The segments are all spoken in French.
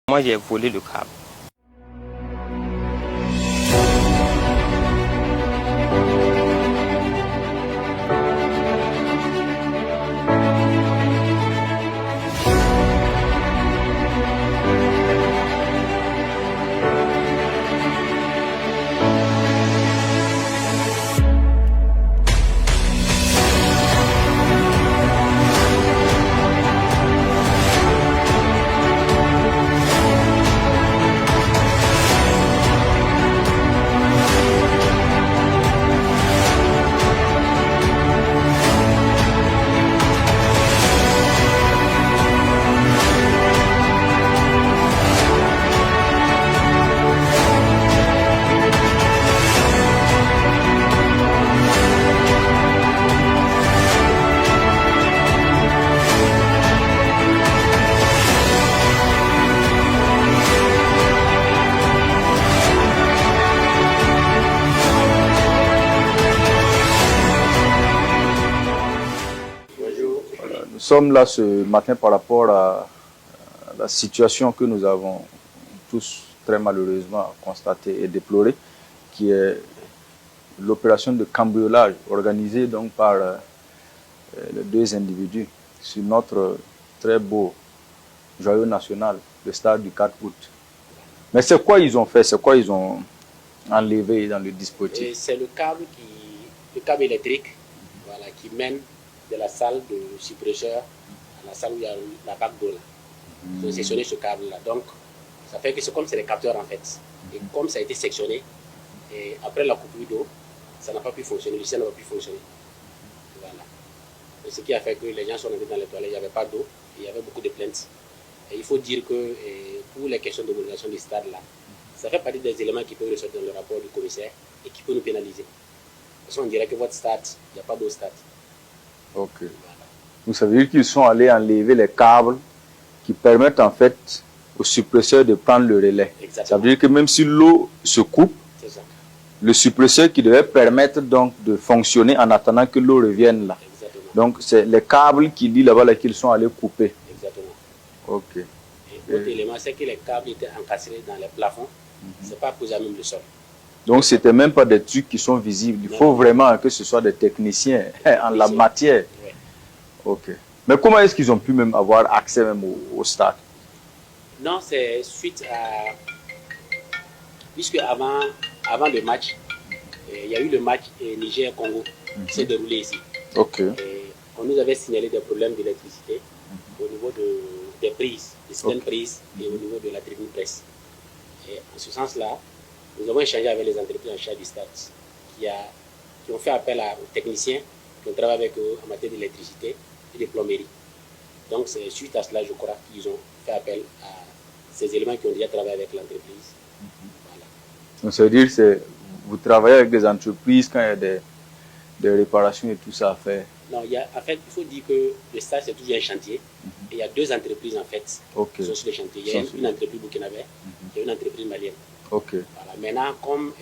Moi, j'ai volé le câble. Nous sommes là ce matin par rapport à la situation que nous avons tous très malheureusement constatée et déplorée, qui est l'opération de cambriolage organisée donc par les deux individus sur notre très beau joyau national, le stade du 4 août. Mais c'est quoi ils ont fait? C'est quoi ils ont enlevé dans le dispositif? C'est le câble électrique, voilà, qui mène de la salle de suppresseur à la salle où il y a la bague d'eau. Ils ont sectionné ce câble-là. Donc, ça fait que c'est comme c'est des capteurs en fait. Et comme ça a été sectionné, et après la coupure d'eau, ça n'a pas pu fonctionner, le système n'a pas pu fonctionner. Voilà. Et ce qui a fait que les gens sont entrés dans les toilettes, il n'y avait pas d'eau, il y avait beaucoup de plaintes. Et il faut dire que pour les questions de modernisation du stade-là, ça fait partie des éléments qui peuvent ressortir dans le rapport du commissaire et qui peuvent nous pénaliser. Parce qu'on dirait que votre stade, il n'y a pas d'eau stade. Ok. Voilà. Donc ça veut dire qu'ils sont allés enlever les câbles qui permettent en fait au suppresseur de prendre le relais. Exactement. Ça veut dire que même si l'eau se coupe, le suppresseur qui devait permettre donc de fonctionner en attendant que l'eau revienne là. Exactement. Donc c'est les câbles qui disent là-bas qu'ils sont allés couper. Exactement. Ok. Et l'autre élément, c'est que les câbles étaient encastrés dans les plafonds. C'est pas posé à même le sol. Donc c'était même pas des trucs qui sont visibles. Il faut vraiment que ce soit des techniciens en la matière. Oui. Ok. Mais comment est-ce qu'ils ont pu même avoir accès même au stade? Non, c'est suite à... Puisque avant le match, il y a eu le match Niger-Congo qui s'est déroulé ici. Ok. Et on nous avait signalé des problèmes d'électricité au niveau des prises, des systèmes prises et au niveau de la tribune presse. Et en ce sens-là, nous avons échangé avec les entreprises en charge du stade qui ont fait appel aux techniciens qui ont travaillé avec eux en matière d'électricité et de plomberie. Donc c'est suite à cela, je crois, qu'ils ont fait appel à ces éléments qui ont déjà travaillé avec l'entreprise. Voilà. Donc ça veut dire que vous travaillez avec des entreprises quand il y a des réparations et tout ça à faire? Non, en fait, il faut dire que le stade c'est toujours un chantier. Et il y a deux entreprises en fait qui sont sur le chantier. Il y a une entreprise burkinabé et une entreprise malienne. Ok. Voilà. Maintenant, comme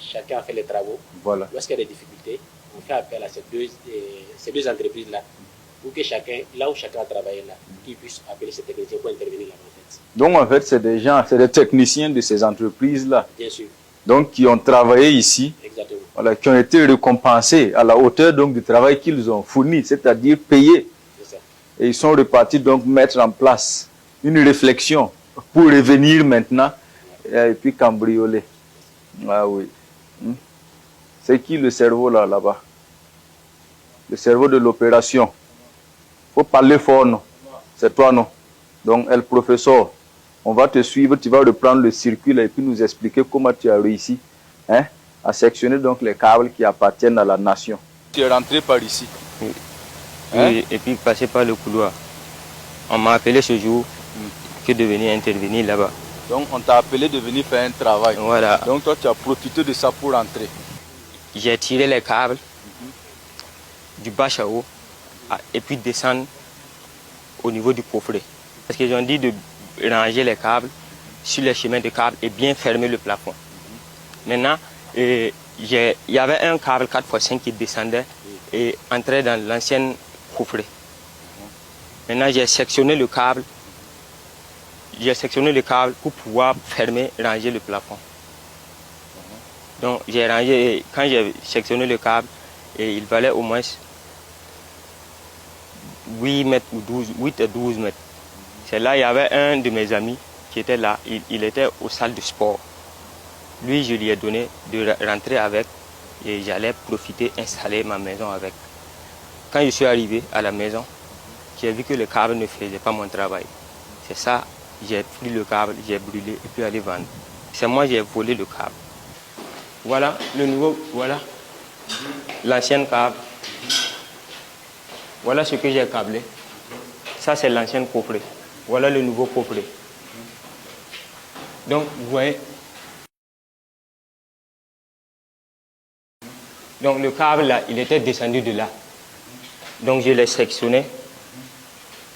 chacun a fait les travaux, voilà. Lorsqu'il y a des difficultés, on fait appel à ces deux entreprises-là pour que chacun, là où chacun a travaillé là, qu'ils puissent appeler ces techniciens pour intervenir là-bas en fait. Donc en fait, c'est des gens, c'est des techniciens de ces entreprises-là. Bien sûr. Donc qui ont travaillé ici. Exactement. Voilà, qui ont été récompensés à la hauteur donc du travail qu'ils ont fourni, c'est-à-dire payés. C'est ça. Et ils sont repartis donc mettre en place une réflexion pour revenir maintenant et puis cambrioler. Ah oui. C'est qui le cerveau là-bas? Le cerveau de l'opération. Il faut parler fort, non? C'est toi, non? Donc, le professeur, on va te suivre, tu vas reprendre le circuit là, et puis nous expliquer comment tu as réussi à sectionner donc les câbles qui appartiennent à la nation. Tu es rentré par ici. Oui. Oui, et puis passer par le couloir. On m'a appelé ce jour que de venir intervenir là-bas. Donc on t'a appelé de venir faire un travail. Voilà. Donc toi tu as profité de ça pour entrer. J'ai tiré les câbles du bas à haut et puis descendre au niveau du coffret. Parce qu'ils ont dit de ranger les câbles sur les chemins de câbles et bien fermer le plafond. Maintenant, il y avait un câble 4x5 qui descendait et entrait dans l'ancienne coffret. Maintenant, j'ai sectionné le câble j'ai sectionné le câble pour pouvoir fermer, ranger le plafond. Donc j'ai rangé, quand j'ai sectionné le câble, et il valait au moins 8 mètres ou 8 à 12 mètres. C'est là, il y avait un de mes amis qui était là, il était aux salles de sport. Lui, je lui ai donné de rentrer avec et j'allais profiter, installer ma maison avec. Quand je suis arrivé à la maison, j'ai vu que le câble ne faisait pas mon travail. C'est ça, j'ai pris le câble, j'ai brûlé et puis allé vendre. C'est moi qui ai volé le câble. Voilà le nouveau, voilà l'ancien câble. Voilà ce que j'ai câblé. Ça, c'est l'ancien coffret. Voilà le nouveau coffret. Donc, vous voyez. Donc, le câble, là, il était descendu de là. Donc, je l'ai sectionné.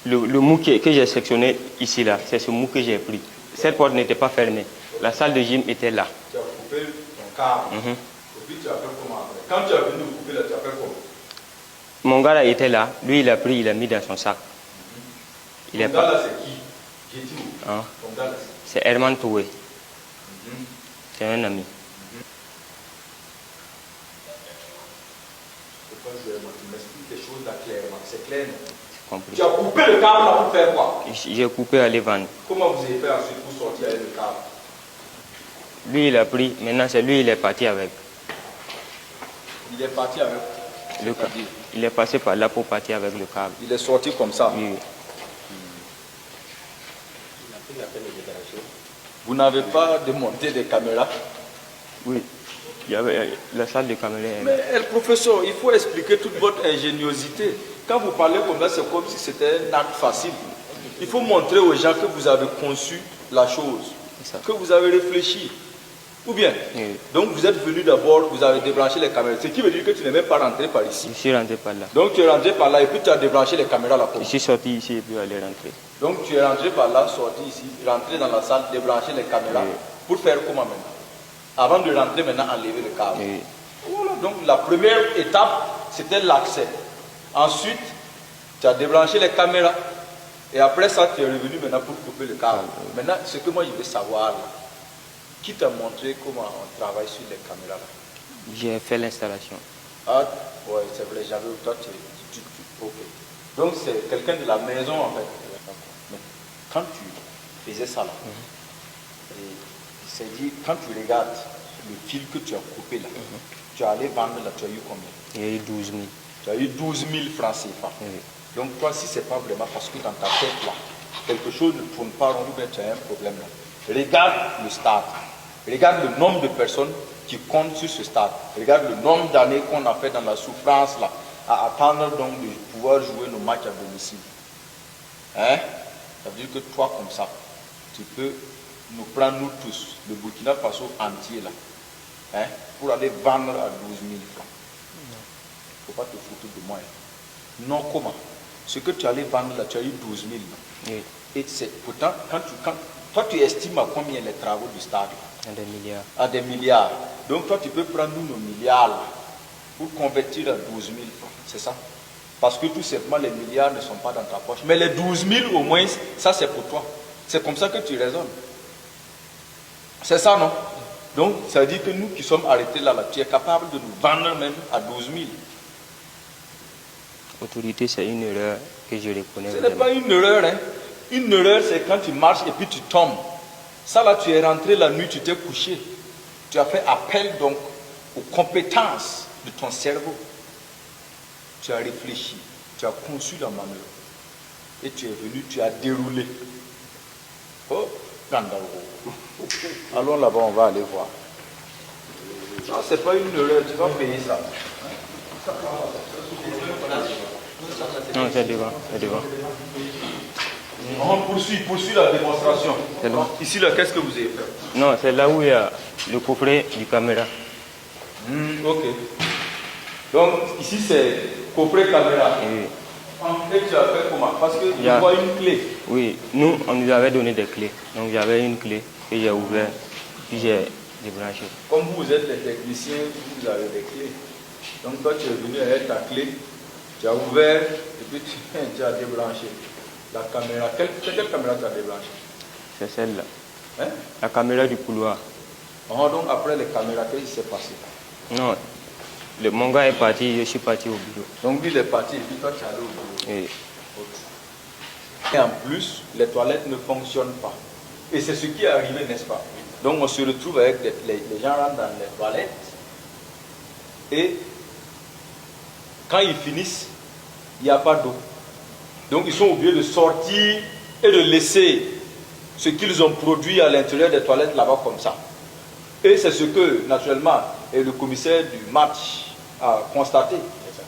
Le mou que j'ai sectionné ici, là, c'est ce mou que j'ai pris. Cette porte n'était pas fermée. La salle de gym était là. Tu as coupé ton câble. Et puis, tu as fait comment après? Quand tu as venu couper là, tu as fait comment? Mon gars là était là, lui il a pris, il a mis dans son sac. Ton gars là c'est qui? Qui est où? Hein? Ton gars là c'est Herman Toué. C'est un ami. Pourquoi je m'explique les choses là clairement? C'est clair, non? C'est compris. Tu as coupé le câble là pour faire quoi? J'ai coupé à les vendre. Comment vous avez fait ensuite pour sortir avec le câble? Lui il a pris, maintenant c'est lui il est parti avec. Il est parti avec Le câble. Il est passé par là pour partir avec le câble. Il est sorti comme ça. Oui. Il a pris la peine de libération. Vous n'avez pas démonté des caméras? Oui. Il y avait la salle de caméra. Mais professeur, il faut expliquer toute votre ingéniosité. Quand vous parlez comme ça, c'est comme si c'était un acte facile. Il faut montrer aux gens que vous avez conçu la chose, que vous avez réfléchi. Ou bien, donc vous êtes venu d'abord, vous avez débranché les caméras. Ce qui veut dire que tu n'es même pas rentré par ici. Je suis rentré par là. Donc tu es rentré par là et puis tu as débranché les caméras là. Je suis sorti ici et puis allé rentrer. Donc tu es rentré par là, sorti ici, rentré dans la salle, débranché les caméras. Pour faire comment maintenant? Avant de rentrer maintenant, enlever le câble. Voilà, donc la première étape, c'était l'accès. Ensuite, tu as débranché les caméras. Et après ça, tu es revenu maintenant pour couper le câble. Maintenant, ce que moi je veux savoir là, qui t'a montré comment on travaille sur les caméras là? J'ai fait l'installation. Ah, ouais, c'est vrai, j'avais toi, ok. Donc c'est quelqu'un de la maison en fait. Mais quand tu faisais ça là, et il s'est dit, quand tu regardes le fil que tu as coupé là, tu as allé vendre là, tu as eu combien? Il y a eu 12 000. Tu as eu 12 000 francs CFA. Donc toi, si c'est pas vraiment parce que dans ta tête là, quelque chose ne tourne pas rond, tu as un problème là. Regarde le stade. Regarde le nombre de personnes qui comptent sur ce stade. Regarde le nombre d'années qu'on a fait dans la souffrance là, à attendre donc de pouvoir jouer nos matchs à domicile. Hein? Ça veut dire que toi comme ça, tu peux nous prendre nous tous, le Burkina Faso entier là, hein, pour aller vendre à 12 000 francs. Il ne faut pas te foutre de moi. Hein. Non, comment? Ce que tu allais vendre là, tu as eu 12 000. Oui. Et c'est pourtant, toi tu estimes à combien les travaux du stade? À des milliards. À des milliards. Donc toi tu peux prendre nous nos milliards là, pour convertir à 12 000 francs, c'est ça? Parce que tout simplement les milliards ne sont pas dans ta poche. Mais les 12 000 au moins, ça c'est pour toi. C'est comme ça que tu raisonnes. C'est ça, non? Donc ça veut dire que nous qui sommes arrêtés là, tu es capable de nous vendre même à 12 000. Autorité, c'est une erreur que je reconnais. Ce n'est pas une erreur. Hein. Une erreur, c'est quand tu marches et puis tu tombes. Ça là, tu es rentré la nuit, tu t'es couché. Tu as fait appel donc aux compétences de ton cerveau. Tu as réfléchi, tu as conçu la manœuvre. Et tu es venu, tu as déroulé. Oh, Gandalf. Allons là-bas, on va aller voir. Ça, c'est pas une erreur, tu vas payer ça. Non, c'est devant, c'est devant. On poursuit la démonstration. C'est bon. Ici, là, qu'est-ce que vous avez fait? Non, c'est là où il y a le coffret du caméra. Ok. Donc, ici, c'est coffret caméra. Oui. Et tu as fait comment? Parce que je vois une clé. Oui, nous, on nous avait donné des clés. Donc, j'avais une clé que j'ai ouverte, puis j'ai débranché. Comme vous êtes les techniciens, vous avez des clés. Donc, toi, tu es venu avec ta clé, tu as ouvert, et puis tu as débranché la caméra. Quelle caméra tu as débranché? C'est celle-là. Hein? La caméra du couloir. Oh, donc après les caméras, qu'est-ce qui s'est passé? Non, mon gars est parti, je suis parti au bureau. Donc lui il est parti et puis toi tu es allé au bureau. Et Ok. Et en plus, les toilettes ne fonctionnent pas. Et c'est ce qui est arrivé, n'est-ce pas? Donc on se retrouve avec les gens rentrent dans les toilettes et quand ils finissent, il n'y a pas d'eau. Donc ils sont obligés de sortir et de laisser ce qu'ils ont produit à l'intérieur des toilettes là-bas comme ça. Et c'est ce que, naturellement, le commissaire du match a constaté.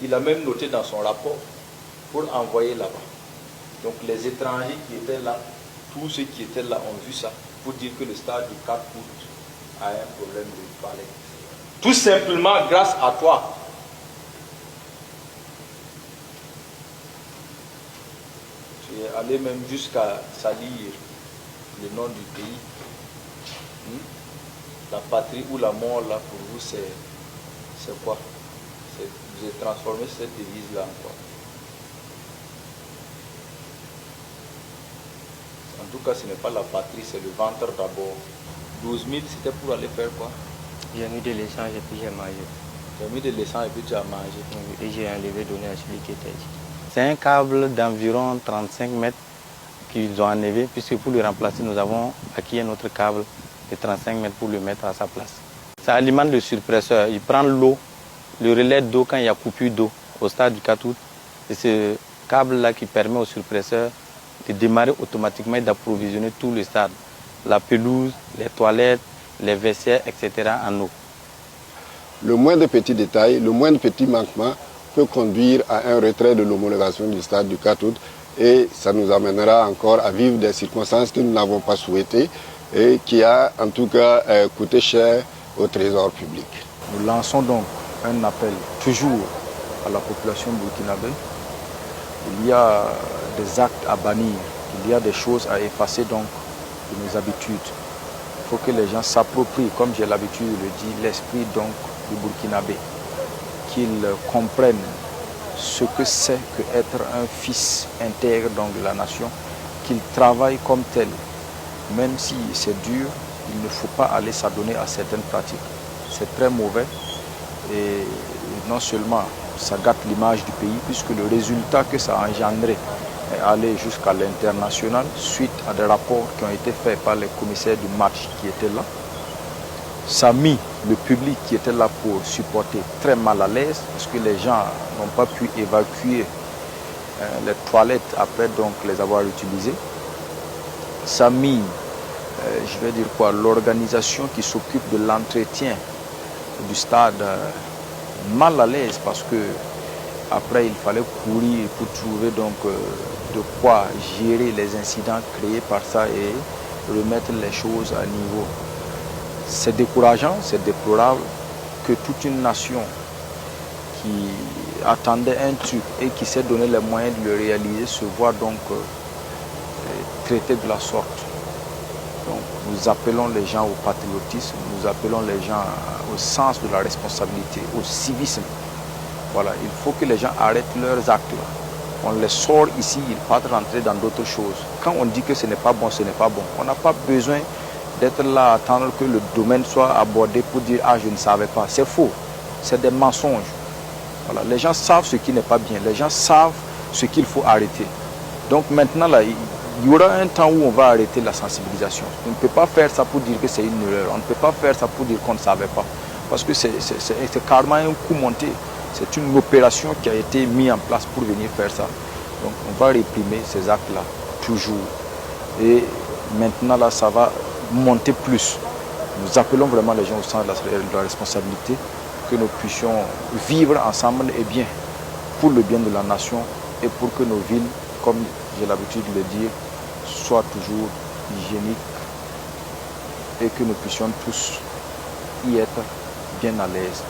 Il a même noté dans son rapport pour envoyer là-bas. Donc les étrangers qui étaient là, tous ceux qui étaient là ont vu ça pour dire que le stade du 4 août a un problème de toilette. Tout simplement grâce à toi. Tu es allé même jusqu'à salir le nom du pays. La patrie ou la mort, là, pour vous, c'est quoi? Vous avez transformé cette devise-là en quoi? En tout cas, ce n'est pas la patrie, c'est le ventre d'abord. 12 000, c'était pour aller faire quoi? j'ai mis de l'essence et puis j'ai mangé. Tu as mis de l'essence et puis tu as mangé. Et j'ai enlevé, donné à celui qui était ici. C'est un câble d'environ 35 mètres qu'ils ont enlevé, puisque pour le remplacer, nous avons acquis un autre câble de 35 mètres pour le mettre à sa place. Ça alimente le surpresseur. Il prend l'eau, le relais d'eau quand il y a coupure d'eau au stade du 4 août. Et ce câble-là qui permet au surpresseur de démarrer automatiquement et d'approvisionner tout le stade. La pelouse, les toilettes, les vestiaires, etc. en eau. Le moindre petit détail, le moindre petit manquement peut conduire à un retrait de l'homologation du stade du 4 août et ça nous amènera encore à vivre des circonstances que nous n'avons pas souhaitées et qui a en tout cas coûté cher au trésor public. Nous lançons donc un appel toujours à la population burkinabé. Il y a des actes à bannir, il y a des choses à effacer donc de nos habitudes. Il faut que les gens s'approprient, comme j'ai l'habitude de le dire, l'esprit donc du burkinabé, qu'ils comprennent ce que c'est qu'être un fils intègre donc de la nation, qu'ils travaillent comme tel. Même si c'est dur, il ne faut pas aller s'adonner à certaines pratiques. C'est très mauvais et non seulement ça gâte l'image du pays, puisque le résultat que ça a engendré est allé jusqu'à l'international suite à des rapports qui ont été faits par les commissaires du match qui étaient là. Ça a mis le public qui était là pour supporter très mal à l'aise, parce que les gens n'ont pas pu évacuer les toilettes après donc les avoir utilisées. Ça a mis, je vais dire quoi, l'organisation qui s'occupe de l'entretien du stade mal à l'aise, parce que après il fallait courir pour trouver donc de quoi gérer les incidents créés par ça et remettre les choses à niveau. C'est décourageant, c'est déplorable que toute une nation qui attendait un truc et qui s'est donné les moyens de le réaliser se voit donc traité de la sorte. Donc nous appelons les gens au patriotisme, nous appelons les gens au sens de la responsabilité, au civisme. Voilà, il faut que les gens arrêtent leurs actes là. On les sort ici, ils partent rentrer dans d'autres choses. Quand on dit que ce n'est pas bon, ce n'est pas bon. On n'a pas besoin d'être là à attendre que le domaine soit abordé pour dire « Ah, je ne savais pas ». C'est faux, c'est des mensonges. Voilà, les gens savent ce qui n'est pas bien, les gens savent ce qu'il faut arrêter. Donc maintenant, là, il y aura un temps où on va arrêter la sensibilisation. On ne peut pas faire ça pour dire que c'est une erreur, on ne peut pas faire ça pour dire qu'on ne savait pas. Parce que c'est carrément un coup monté. C'est une opération qui a été mise en place pour venir faire ça. Donc on va réprimer ces actes-là, toujours. Et maintenant, là, ça va monter plus. Nous appelons vraiment les gens au sens de la responsabilité, que nous puissions vivre ensemble et bien, pour le bien de la nation et pour que nos villes, comme j'ai l'habitude de le dire, soient toujours hygiéniques et que nous puissions tous y être bien à l'aise.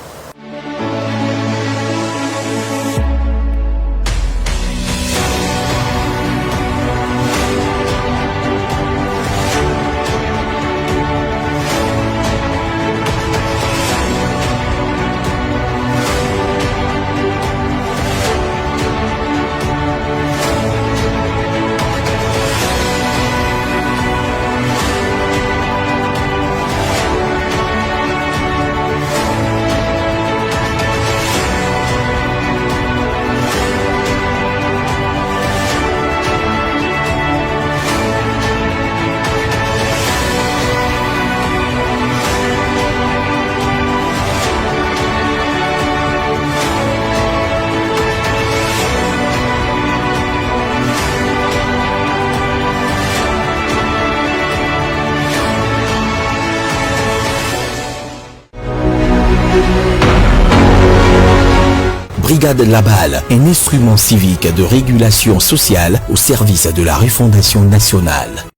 Brigade Labal, un instrument civique de régulation sociale au service de la refondation nationale.